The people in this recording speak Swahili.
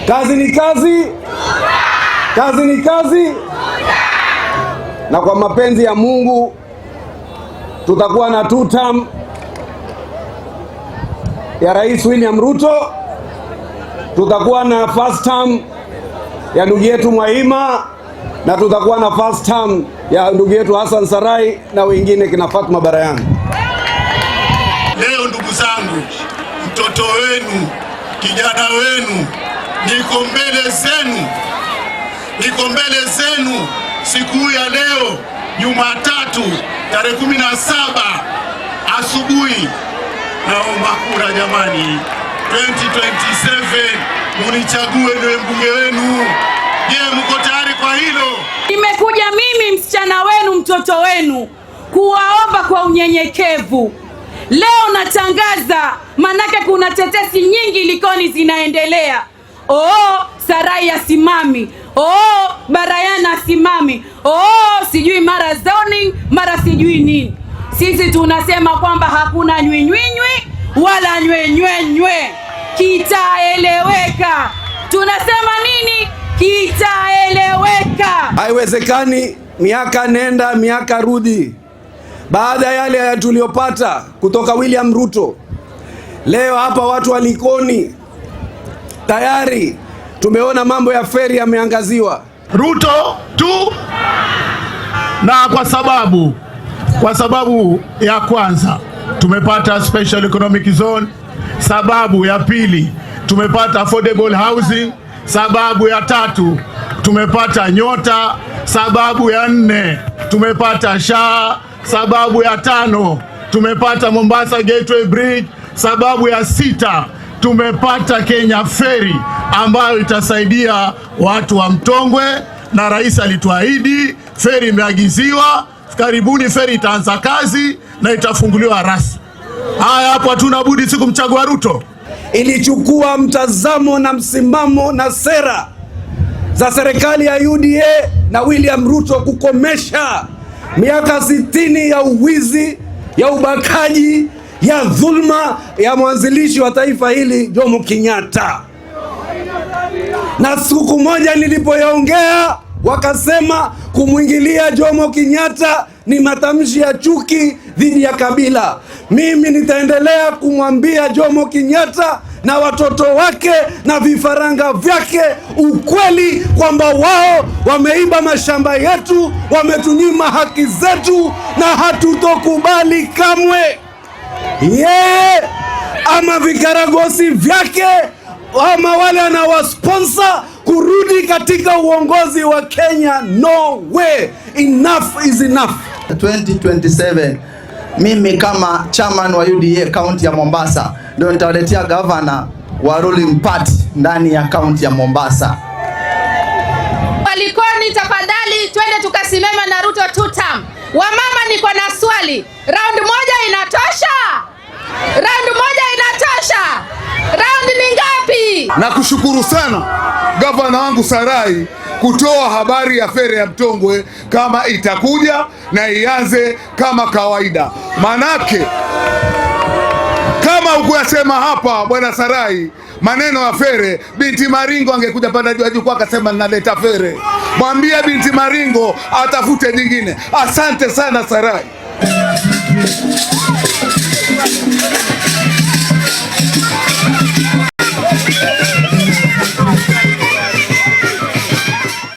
Kazi ni kazi, kazi ni kazi, na kwa mapenzi ya Mungu tutakuwa na 2 term ya Rais William Ruto, tutakuwa na 1st term ya ndugu yetu Mwaima, na tutakuwa na 1st term ya ndugu yetu Hassan Sarai na wengine kina Fatma Barayani. Leo ndugu zangu, mtoto wenu, kijana wenu, niko mbele zenu siku ya leo Jumatatu tarehe 17 asubuhi. Naomba kura jamani, 2027 munichague niwe mbunge wenu. Je, mko tayari kwa hilo? Nimekuja mimi msichana wenu, mtoto wenu, kuwaomba kwa unyenyekevu. Leo natangaza, manake kuna tetesi nyingi Likoni zinaendelea. Sarai asimami, Barayani asimami, sijui mara zoning, mara sijui nini. Sisi tunasema kwamba hakuna nywinywinywi wala nywenywenywe, kitaeleweka. Tunasema nini? Kitaeleweka. Haiwezekani miaka nenda miaka rudi, baada ya yale tuliyopata kutoka William Ruto. Leo hapa watu wa Likoni tayari tumeona mambo ya feri yameangaziwa. Ruto tu, na kwa sababu ya kwanza tumepata special economic zone, sababu ya pili tumepata affordable housing, sababu ya tatu tumepata nyota, sababu ya 4 tumepata SHA, sababu ya 5 tumepata Mombasa Gateway Bridge, sababu ya 6 tumepata Kenya Ferry ambayo itasaidia watu wa Mtongwe, na rais alituahidi ferry imeagiziwa, karibuni ferry itaanza kazi na itafunguliwa rasmi. Haya, hapo hatuna budi siku kumchagua Ruto. Ilichukua mtazamo na msimamo na sera za serikali ya UDA na William Ruto kukomesha miaka 60 ya uwizi, ya ubakaji, ya dhulma ya mwanzilishi wa taifa hili Jomo Kenyatta. Na siku moja nilipoyaongea, wakasema kumwingilia Jomo Kenyatta ni matamshi ya chuki dhidi ya kabila. Mimi nitaendelea kumwambia Jomo Kenyatta na watoto wake na vifaranga vyake ukweli kwamba wao wameiba mashamba yetu, wametunyima haki zetu, na hatutokubali kamwe. Ama vikaragosi vyake ama wale anawasponsor kurudi katika uongozi wa Kenya. No way. Enough is enough. 2027 mimi kama chairman wa UDA county ya Mombasa ndio nitawaletea governor wa ruling party ndani ya county ya Mombasa. Likoni, tafadhali twende tukasimama na Ruto 2 term. Wamama, niko na swali. Round moja inatosha? Round moja inatosha? Round ni ngapi? Na kushukuru sana gavana wangu Sarai kutoa habari ya feri ya Mtongwe kama itakuja na ianze kama kawaida. Manake kama ukuyasema hapa bwana Sarai maneno ya fere, binti Maringo angekuja panda juu kwa akasema naleta fere. Mwambie binti Maringo atafute nyingine. Asante sana Sarai.